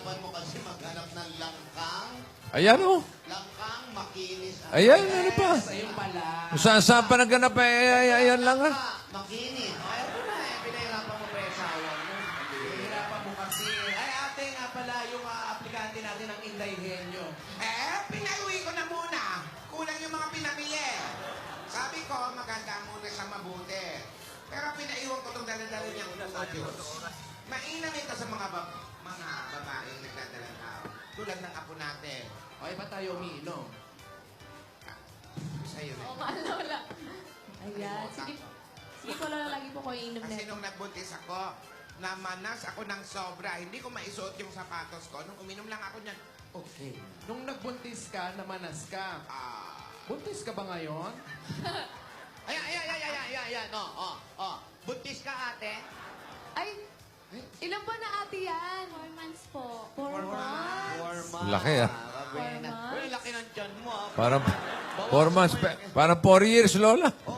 Kaisipan mo kasi maghanap ng langkang. Ayan o. Langkang, makinis. Ayan, ano pa? Ayun pala. Saan pa nagganap ayan lang ha? Makinis. Ay, ito na eh. Pinahirapan mo pa yung asawa mo. Hihirapan mo kasi. Ay, ate nga pala, yung aplikante natin ng Inday Henyo. Pinauwi ko na muna. Kulang yung mga pinamili. Sabi ko, maganda muna sa mabuti. Pero pinaiwan ko itong daladala niyang audios. Mainam ito sa mga babaeng nagdadalang tao. Tulad ng apo natin. O, iba tayo umiinom. Sa'yo rin. Oo nga, Lola. Ayan. Sige, sige po, Lola. Lagi po ko iinom na. Kasi nung nagbuntis ako, namanas ako ng sobra. Hindi ko maisuot yung sapatos ko. Nung uminom lang ako niyan, okay. Nung nagbuntis ka, namanas ka. Buntis ka ba ngayon? Ayan. Buntis ka, ate? Ay, ilan ba na ate yan? 4 months po. 4 months. Laki, ah. 4 months. Uy, laki ng tiyan mo, ah. Parang 4 months. Parang 4 years, Lola. Oo.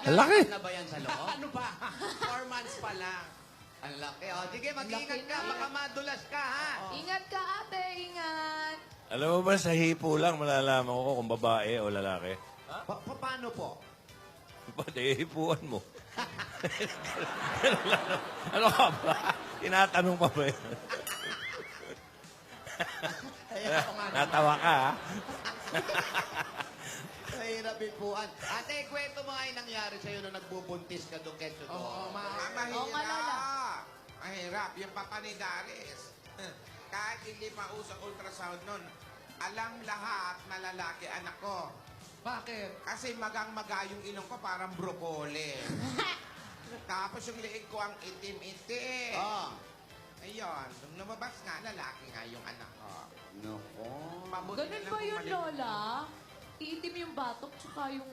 Ang laki. Na ba yan sa loob? Ano ba? 4 months pa lang. Ang laki. Oh, sige, mag-ingat ka. Baka madulas ka, ha? Ingat ka, ate. Ingat. Alam mo ba, sa hipo lang malalaman ko kung babae o lalaki. Paano po? Pati hipuan mo. Ano ka ba? Tinatanong pa ba yun? Natawa ka, ha? Mahirap ipuan. Ate, kwento mo nga yung nangyari sa'yo nung nagbubuntis ka doon, Ketso. Oo, Mahirap. Oo nga, Lola. Mahirap. Yung papa ni Darius. Kahit hindi pa uso ultrasound nun, alam lahat na lalaki anak ko. Bakit? Kasi magang-maga yung ilong ko parang broccoli. Tapos yung liig ko ang itim-itim. Oh. Ayun, nung lumabas nga, lalaki nga yung anak ko. Nako. Mabuti Ganun na lang ba yun, bumalik. Lola? Iitim yung batok, tsaka yung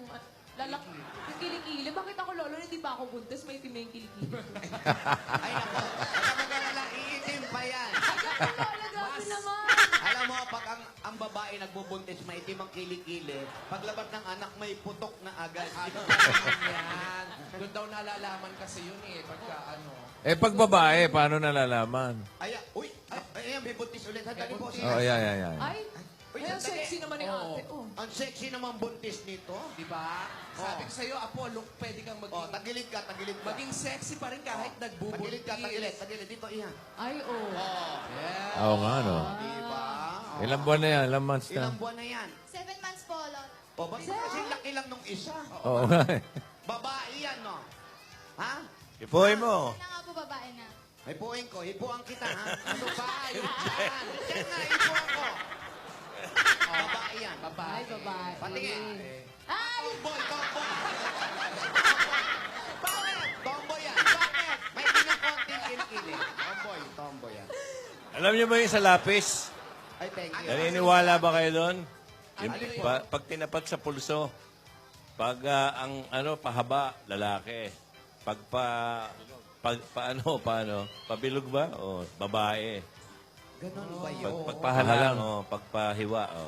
lalaki. Yung kilikili. Bakit ako, Lola, hindi pa ako buntis? May itim na yung kilikili. Ay, nako. Baka mag-alala, iitim pa yan. Lola, grabe naman. Alam mo, pag ang babae nagbubuntis, maitim ang kilikili. Paglabas ng anak, may putok na agad. Ano ba naman yan? Doon daw nalalaman kasi yun eh, pagka ano. Eh, pag babae, paano nalalaman? Ay, uy, ayan, may buntis ulit. Sandali po. Oh, ayan. Ay, Uy, ay, ang sandali. sexy naman ni Oo. ate. Oh. Ang sexy naman buntis nito. Di ba? Sabi ko sa'yo, Apollo, pwede kang Oh, tagilid ka. maging sexy pa rin kahit Tagilid nagbubuntis. ka. Tagilid. Dito, iyan. Ay, oh. Oh, Yeah. Oo nga, no? diba? Oh. Ilang buwan na yan? Ilang months Ilang na? buwan na yan? 7 months po, Lola. O, ba't kasi laki lang nung isa? Oo nga eh. Babae yan, no? Ha? Ipuhay mo. Kailan nga po babae na? Hipuin ko. Hipuan kita, ha? Ano ba? Yung dyan. Dyan na, hipuan ko. Babae yan. Ay, babae. Patingin. Ay! Tomboy. Bakit? Tomboy yan. Bakit? May tingnan konting kilikili. Tomboy yan. Alam niyo ba yung sa lapis? Ay, thank you. Naniniwala ba kayo doon? Yung Ano yun? pag tinapat sa pulso, pag ang pahaba, lalaki. Pag paano? Pabilog ba? O, babae. Ganun ba yun? Pagpahalang, o, pagpahiwa, o.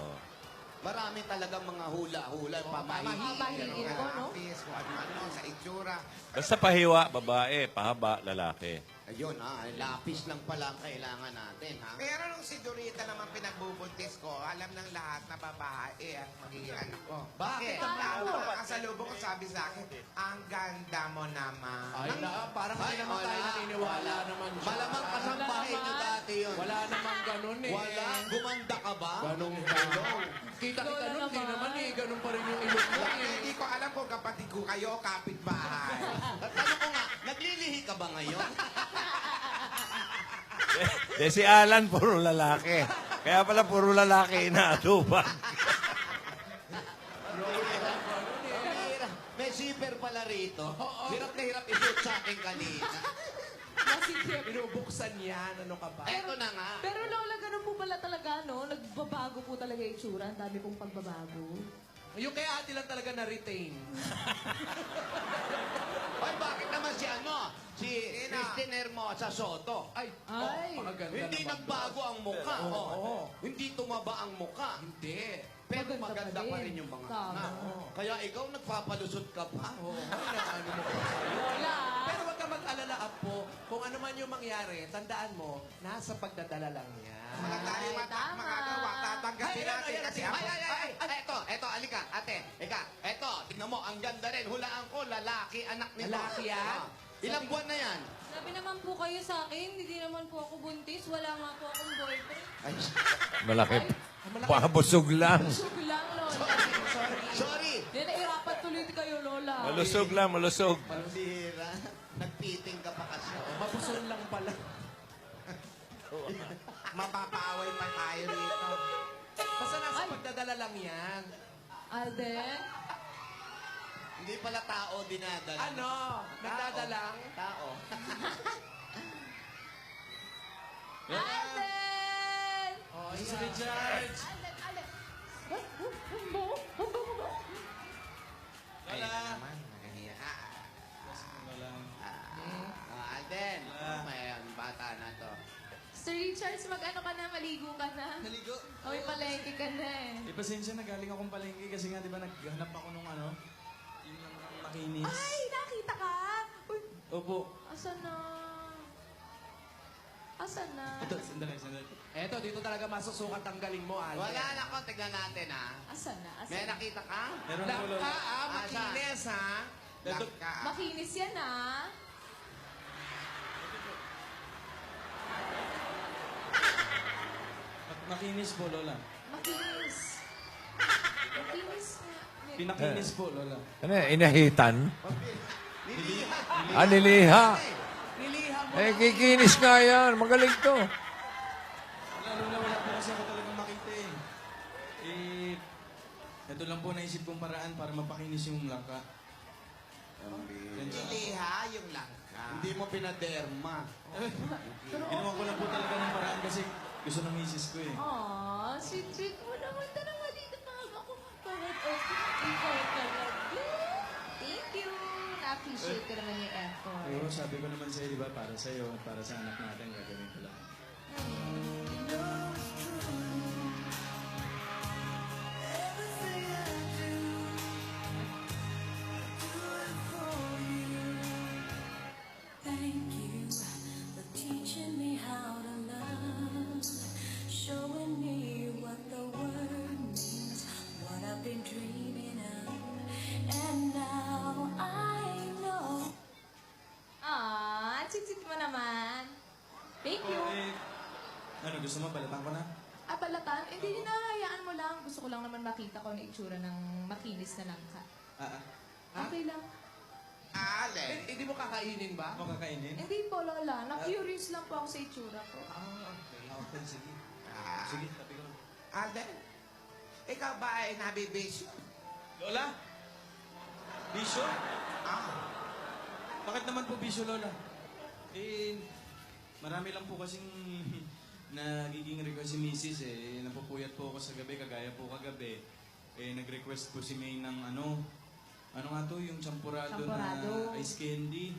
Marami talagang mga hula-hula. Pamahigit ko, no? Lapis, kung ano, sa itsura. Basta pahiwa, babae. Pahaba, lalaki. Ayun, ha? Lapis lang pala ang kailangan natin, ha? Pero nung si Dorita naman pinagbubuntis ko, alam ng lahat na babae ang magiging anak ko. Bakit? Ang lahat ng kasalubong ko sabi sa akin, ang ganda mo naman. Ay, parang hindi naman tayo wala. naniniwala naman siya. Malamang kasambahin nyo dati yun. Wala naman ganun eh. Wala. Gumanda ka ba? Ganun ganun. Kita-kita nun, di naman eh. Ganun pa rin yung ilong mo eh. Hindi ko alam kung kapatid ko kayo o kapitbahay. At ano ko nga, naglilihi ka ba ngayon? Si Alan, puro lalaki. Kaya pala puro lalaki inaatupan. May zipper pala rito. Hirap na hirap isuot sa akin kanina. Kasi Jeff. Binubuksan yan. Ano ka ba? Eto na nga. Pero Lola, ganun po pala talaga, no? Nagbabago po talaga yung itsura. Ang dami pong pagbabago. Yung kay ate lang talaga na-retain. Ay, bakit naman si Christine Hermosa Soto? Ay, Ay. pakaganda Hindi naman nagbago ang mukha. Oo. Hindi tumaba ang mukha. Hindi. Pero Maganda maganda pa pa rin. rin yung mga Tama. anak. Kaya ikaw nagpapalusot ka pa. Oo, ano mo pa sa'yo. Lola. Pero wag ka mag-alala, Apo. Kung ano man yung mangyari, tandaan mo, nasa pagdadala lang yan. Sabi natin kasi ako. Eto, alika, ate. Eto, tignan mo, ang ganda rin. Hulaan ko, lalaki, anak nito. Lalaki yan? Ilang buwan na yan? Sabi naman po kayo sa akin, hindi naman po ako buntis. Wala nga po akong boyfriend. Malaki. Baka busog lang. Busog lang, Lola. Sorry. Yan, nahirapan tuloy kayo, Lola. Malusog lang, malusog. Pambihira. Nagpiting ka pa kasi. Mabusol lang pala. Mapapaaway pa tayo rito. Basta nasa pagdadala lang yan. Alden? Hindi pala tao dinadala. Ano? Nagdadalang? Tao. Alden! Oh, Si yeah. Richard. Alden, Alden! Ay, naman. Nakahiya. Alden. May bata na to. Sir Richards, mag-ano ka na? Maligo ka na? Naligo. O, may palengke ka na eh. Eh, pasensya na, galing akong palengke kasi nga, di ba, naghanap ako nung ano, yung makinis. Ay, nakita ka? Uy, Opo. asan na? Asan na? Ito, sandali. Eto, dito talaga masusukat ang galing mo, Alden. Wala na ko. Tignan natin, ha? Asan na? Asan May na? nakita ka? Meron ako, Langka, Lola. makinis, ha? Langka. Makinis yan ah. Makinis po, Lola. Makinis. Makinis nga. Pinakinis po, Lola. Ano yan, inahitan? Niliha. Niliha. Niliha mo. Eh, kikinis nga yan. Magaling to. Wala po kasi ako talagang makita eh. Eh, ito lang po naisip kong paraan para mapakinis yung langka. Niliha yung langka. Hindi mo pinaderma. Ginawa ko lang po talaga ng paraan kasi gusto ng misis ko eh. Aw, sweet mo naman. Tara nga dito pa ako. Kahit ikaw talaga. Thank you. Na-appreciate ko naman yung effort. Oo, sabi ko naman sa'yo, di ba, para sa'yo at para sa anak natin, gagawin ko lang. Thank you for teaching me how to love, showing me what the word means, what I've been dreaming of, and now I know. Ah, sweet mo naman. Thank you. Eh, ano, gusto mo, balatan ko na? Ah, balatan? Hindi, hinahayaan mo lang. Gusto ko lang naman makita ko ang itsura ng makinis na langka. Okay lang. Allen. Hindi mo kakainin ba? Ako kakainin? Hindi po, Lola. Na-curious lang po ako sa itsura ko. Okay, sige. Ah, Sige, tabi ko lang. Alden, ikaw ba ay nabibisyo? Lola? Bisyo? Ah, Bakit naman po bisyo, Lola? Eh, marami lang po kasing nagiging request si Mrs. eh. Napupuyat po ako sa gabi, kagaya po kagabi. Eh, nag-request po si May ng ano nga to, yung champurado Champurado. na ice candy.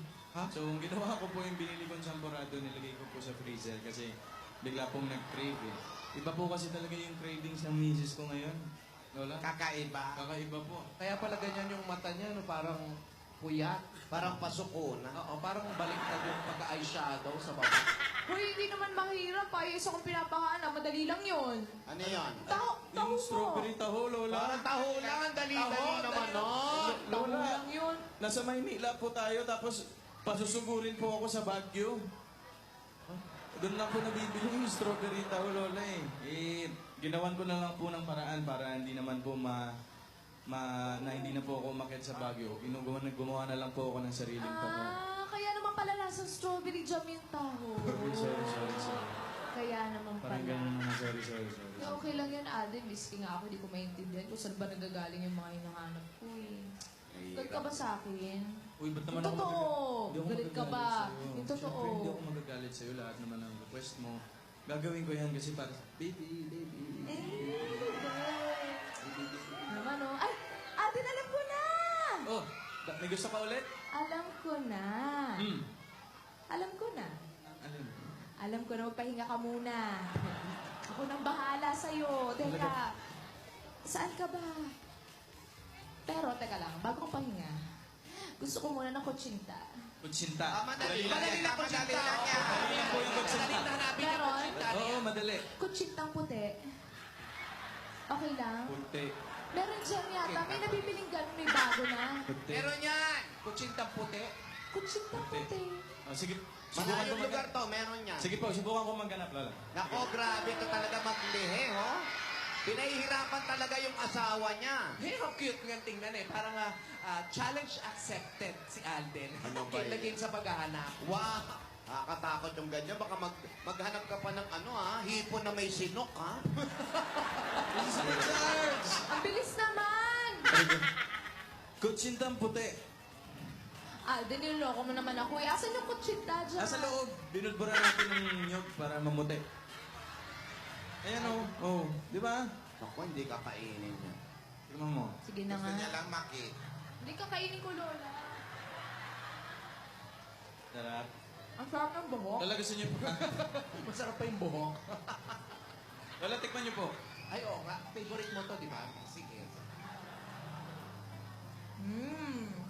So, ang ginawa ko po yung binili kong champurado, nilagay ko po sa freezer kasi bigla pong nag-crave eh. Iba po kasi talaga yung cravings ng Mrs. ko ngayon. Lola? kakaiba. Kakaiba po. Kaya pala ganyan yung mata niya, no? Parang puyat. Parang pasuko na. Oo, parang baliktad yung pagka-eyeshadow sa baba. Hoy, hindi naman mahirap. Ayos akong pinapahanap. Madali lang yun. Ano yun? Taho Yung mo. strawberry taho, Lola. Parang taho lang. Ang dali-dali naman nun. Taho Lola. lang yun. Nasa Maynila po tayo, tapos pasusugurin po ako sa Baguio. Doon lang po nabibili yung strawberry tao, Lola eh. Eh, ginawan ko na lang po ng paraan para hindi naman po na hindi na po ako umakyat sa Baguio. Gumawa na lang po ako ng sariling taho. Ah, kaya naman pala lasang strawberry jam yung taho. Sorry. Kaya naman Parang pala. ganun naman, sorry. Eh, okay lang yan, Alden. Miski nga ako, di ko maintindihan kung saan ba nagagaling yung mga hinahanap ko eh. Galit ka ba sa akin? Uy, ba't naman Yung ako totoo. Hindi ako Galit ka ba? magagalit sa'yo. Yung totoo. Siyempre, hindi ako magagalit sa'yo. Lahat naman ng request mo. Gagawin ko yan kasi para sa baby. Naman oh. Ay! Alden, alam ko na! Oh, may gusto ka ulit? Alam ko na. Alam ko na. Ano yun? Alam ko na, magpahinga ka muna. Ako nang bahala sa'yo. Teka, saan ka ba? Pero, teka lang, bago kong pahinga, gusto ko muna ng kutsinta. Kutsinta. Madali Madali lang po Madali siya. lang yan. Madali lang po yung kutsinta. Hanapin niya Meron? kutsinta. Oo, madali. Kutsintang puti. Okay lang? Puti. Meron dyan yata. May nabibiling gano'n, may bago na. Puti. Meron yan. Kutsintang puti. Kutsintang puti. Oh, sige, subukan ko Malayong lugar maghanap. to, meron yan. Sige po, subukan ko maghanap, Lola. Nako, grabe to talaga maglihi, ho? Pinahihirapan talaga yung asawa niya. Hey, how cute nga tingnan eh. Parang challenge accepted si Alden. Ano ba Cute na yun? game sa paghahanap. Wow! Nakakatakot yung ganyan. Baka maghanap ka pa ng hipon na may sinok, ha? Ang bilis naman! Kutsintang puti. Alden, niloloko mo naman ako. Asan yung kutsinta dyan? Nasa loob. Binudburan natin ng nyog para mamuti. Ayan o. Oh. Di ba? Naku, hindi kakainin niya. Tingnan mo. Sige na Gusto nga. niya lang makita. Hindi kakainin ko, Lola. Sarap. Ang sarap ng buhok. Lola, gusto niyo po. Masarap pa yung buhok. Lola, tikman niyo po. Ay, oo nga. Favorite mo to, di ba? Sige.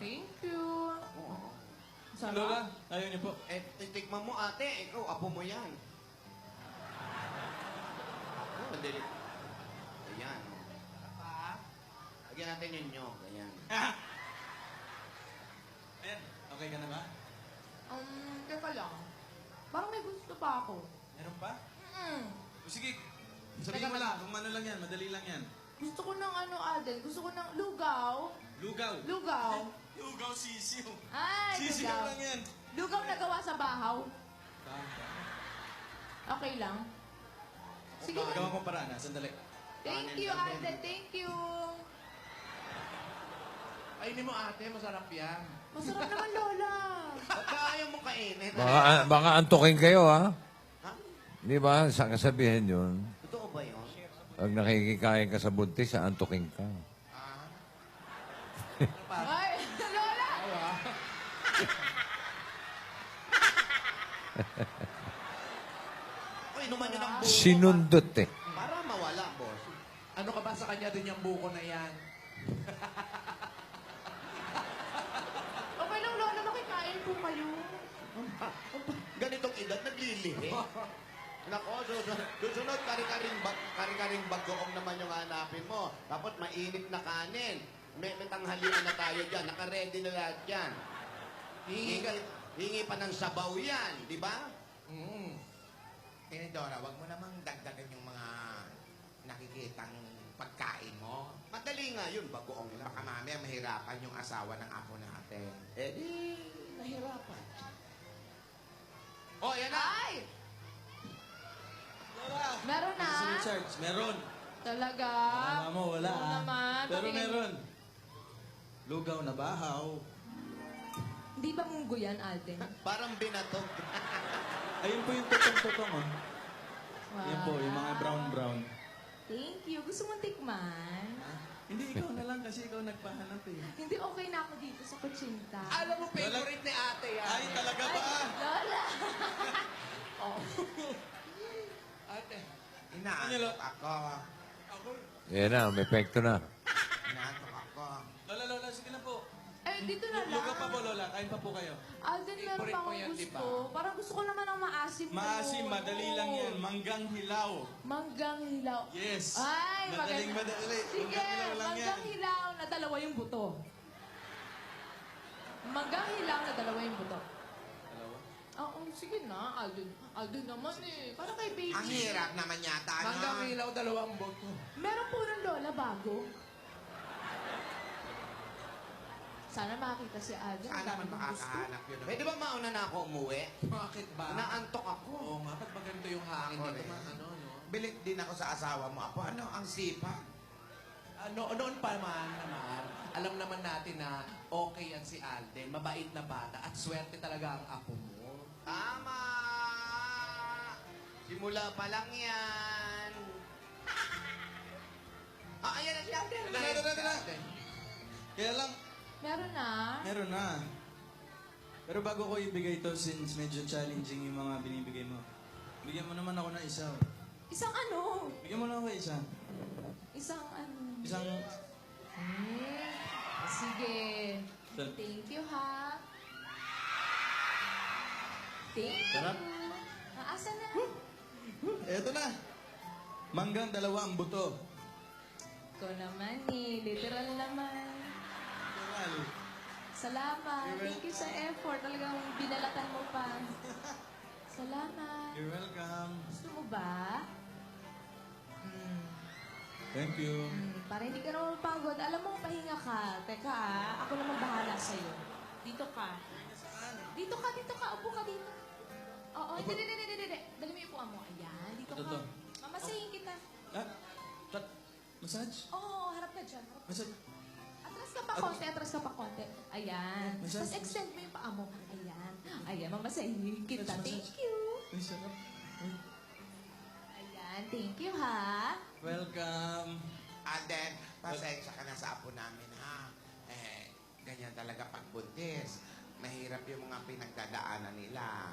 Thank you. Oo. Sarap. Lola, ayaw niyo po. Titikman mo, ate. Ikaw, apo mo yan. Madali. Ayan. Pa? Lagyan natin yung nyog. Ayan. Ayan. Okay ka na ba? Teka lang. Parang may gusto pa ako. Meron pa? O sige. Teka, Sabihin mo lang. Kung ano lang yan. Madali lang yan. Gusto ko ng Alden. Gusto ko ng lugaw. Lugaw. Lugaw. Lugaw sisiw. Ay, Sisiw lugaw. lang yan. Lugaw na gawa sa bahaw. Okay lang. Sige na. Gawa kong paraan ha. Sandali. Thank you, Alden. Thank you. Ayun mo ate, masarap yan. Masarap naman, Lola. Ba't ka ayaw mo kainin? Baka antukin kayo, ha? Ha? Di ba? Sa kasabihin yun, Totoo ba yun? pag nakikikain ka sa buntis, antukin ka. Ay, Lola! Uy, inuman nyo ng buko. Sinundot eh. Para mawala, boss. Ano ka ba sa kanya din yung buko na yan? Okay lang, Lola. Makikain po kayo. Ganitong edad, naglilihi. Nako, susunod, kari-karing bagoong naman yung hanapin mo. Tapos mainit na kanin. May tanghalian na tayo dyan. Naka-ready na lahat yan. Hingi pa ng sabaw yan, di ba? Tinidora, wag mo namang dagdagan yung mga nakikitang pagkain mo. Madali nga yun, bagoong lang. Baka mamaya mahirapan yung asawa ng apo natin. Eh di, nahirapan. Oh, yan na! Ay! Meron na? Si Richard, meron. Talaga? Mama mo, wala Oo ah. naman. Pero Pakinggan- meron. Lugaw na bahaw. Hindi ba munggo yan, Alden? Parang binatog. Ayun po yung tutong-tutong oh. Wow. Yan po, yung mga brown-brown. Thank you. Gusto mong tikman? Hindi, ikaw na lang kasi ikaw nagpahanap eh. Hindi okay na ako dito sa kutsinta. Alam mo, favorite ni ate yan. Ay, talaga ba? Lola! Ate. Inaantok ako. Yan na, may epekto na. Inaantok ako. Lola, sige na po. Eh, dito na lang. Lugaw pa po, Lola. Kain pa po kayo. Alden, meron Favorite pa mo akong yan, di ba? gusto. Parang gusto ko naman ng maasim. na Maasim, yun. madali lang yan. Manggang hilaw. Manggang hilaw. Yes. Ay, Madaling maganda. madali. Sige, Manggang hilaw lang yan. manggang hilaw na dalawa yung buto. Manggang hilaw na dalawa yung buto. Dalawa? Oo, sige na, Alden. Alden naman eh. Para kay baby. Ang hirap naman yata, no? Hanggang ilaw, dalawang boto. Meron po ng Lola bago. Sana makakita si Alden. Sana Ang man dami kong gusto. makakahanap yun. Pwede ba mauna na ako umuwi? Bakit ba? Naantok ako. Oo nga, ba't maganda yung hangin Ako dito? rin. Ano, no? Bilik din ako sa asawa mo. Apo, ano ang sipag? Noon pa naman, alam naman natin na okay yan si Alden, mabait na bata, at swerte talaga ang apo mo. Tama! Simula pa lang yan. Ayan na si Alden. Dala. Kaya lang, Meron na. meron na. Pero bago ko ibigay ito, since medyo challenging yung mga binibigay mo, bigyan mo naman ako ng isa. oh. Isang ano? Bigyan mo na ako isa. Isang ano? Isang... Sige. Thank you, ha? Thank you. Sarap. Asa na? Eto na. Manggang dalawa ang buto. Ikaw naman eh. Literal naman. Literal. Salamat. Thank you sa effort. Talagang binalatan mo pa. Salamat. You're welcome. Gusto mo ba? Thank you. Para hindi ka naman pagod. Alam mo, pahinga ka. Teka ako naman bahala sa'yo. Dito ka. Dito ka. Upo ka dito. Oo, hindi. Dali mo yung upuan mo. Ayan, dito Ito, ka. to. Mamasahin kita. Ah, massage? Oo, harap ka dyan. Massage? Atras ka pa konti. Ayan. Massage? Tapos extend mo yung paa mo. Ayan, mamasahin kita. Massage. Thank you. Ay, sarap. Ay, Ayan, thank you ha. welcome. And then, pasensya ka na sa apo namin, ha? Ganyan talaga pagbuntis. Mahirap yung mga pinagdadaanan nila.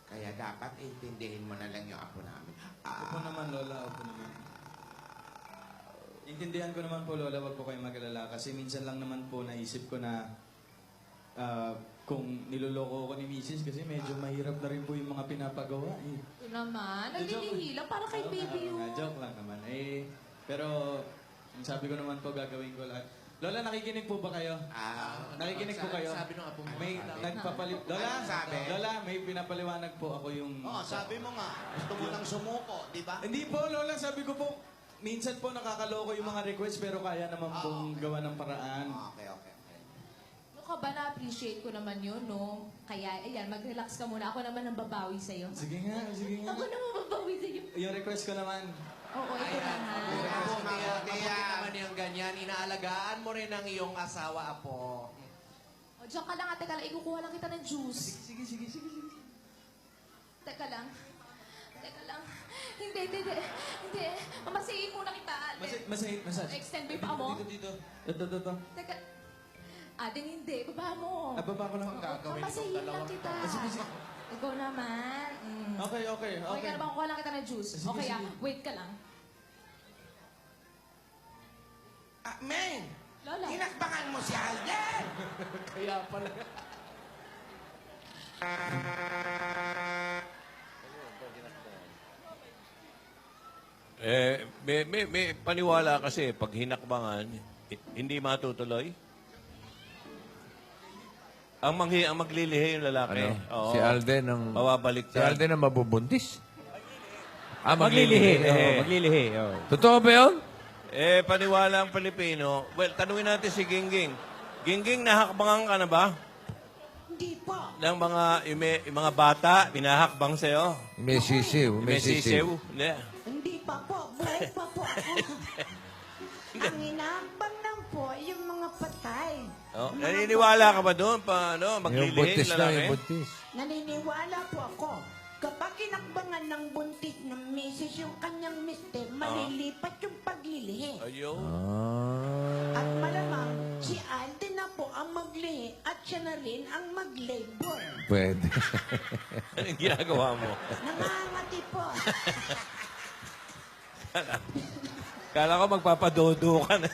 Kaya dapat intindihin mo na lang yung apo namin. Opo naman, Lola. Opo naman. Intindihan ko naman po, Lola, wag po kayong mag-alala. Kasi minsan lang naman po naisip ko na kung niloloko ko ni Mrs. Kasi medyo mahirap na rin po yung mga pinapagawa. Eh. Ito naman, naglilihila para kay baby yun. Joke lang naman. Pero, sabi ko naman po, gagawin ko lahat. Lola, nakikinig po ba kayo? Nakikinig po kayo? Sabi nung apo mo. May Lola, Anong sabi? Lola, may pinapaliwanag po ako yung... Oo, sabi mo nga, gusto mo nang sumuko, di ba? Hindi po, Lola, sabi ko po, minsan po nakakaloko yung mga request pero kaya naman pong gawa ng paraan. Okay. Ano ka ba, na-appreciate ko naman yun, no? Kaya, ayan, mag-relax ka muna. Ako naman ang babawi sa'yo. Sige nga. Ako naman babawi sa'yo. Yung request ko naman. Oo, ito naman. Mabuti naman yung ganyan. Inaalagaan mo rin ang iyong asawa, apo. O, diyan ka lang, teka lang. Ikukuha lang kita ng juice. Sige. Teka lang. Hindi. Mamasahin muna kita, Alden. Massage. Extend mo yung paa mo. Dito. Ito. Teka. Alden, hindi. Baba mo. Nababa ko lang. Mamasahin lang kita. Sige. Ikaw naman. Okay. Okay ka na ba? Kuha lang kita ng juice. Sige, Okay, sige. wait ka lang. Men! Lola. Hinakbangan mo si Alden! Kaya pala. May paniwala kasi pag hinakbangan, hindi matutuloy. Ang maglilihi yung lalaki. Ano? Oo. Si Alden ang... Mababalik Si Alden ang mabubuntis. Maglilihi. Maglilihi. Totoo ba yun? Paniwala ang Pilipino. Well, tanungin natin si Gingging. Gingging, nahakbangan ka na ba? Hindi po. Ng yung mga bata, pinahakbang sa'yo? May sisiw. May sisiw? Hindi. Hindi pa po. Buhay pa po ako. Ang inaambang lang po, yung mga patay. Oh, naniniwala ka ba doon? Yung Maglilihi buntis yung na, lalaki? yung buntis. Naniniwala po ako. Kapag kinakbangan ng buntis ng misis yung kanyang mister, malilipat yung paglilihi. Ayun. At malamang, si Alden na po ang maglihi at siya na rin ang mag-labor. Pwede. Anong ginagawa mo? Nangangati po. Kala ko magpapadodo ka na.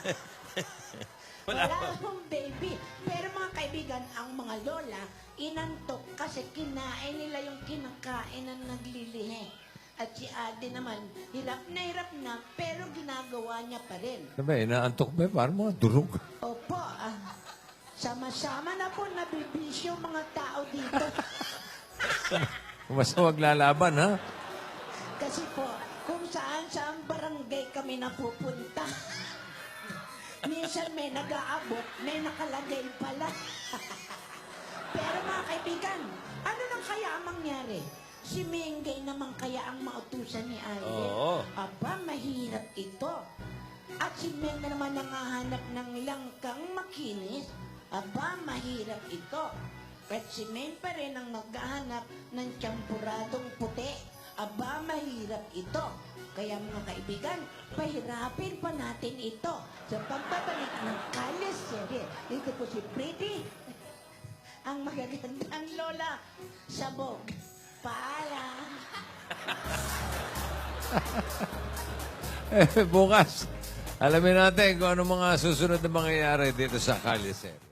Wala akong baby. Pero mga kaibigan, ang mga lola, inantok kasi kinain nila yung kinakain ng naglilihi. At si Ate naman, hirap na, pero ginagawa niya pa rin. Sabi, inaantok ba? Parang mga durog. Opo, sama-sama na po nabibisyo mga tao dito. Basta wag lalaban, ha? Kasi po, kung saan barangay kami napupunta. Minsan may nag-aabot, may nakalagay pala. Pero mga kaibigan, ano nang kaya ang mangyari? Si Mengay naman kaya ang mautusan ni Alden. Oo. Aba, mahirap ito. At si Meng naman nangahanap ng langkang makinis. Aba, mahirap ito. At si Meng pa rin ang maghahanap ng tiyampuradong puti. Aba, mahirap ito. Kaya mga kaibigan, pahirapin pa natin ito sa pagbabalik ng Kalye Serie. Dito po si Pretty, ang magagandang lola, sabog. Paalam. Bukas, alamin natin kung ano mga susunod na mangyayari dito sa Kalye Serie.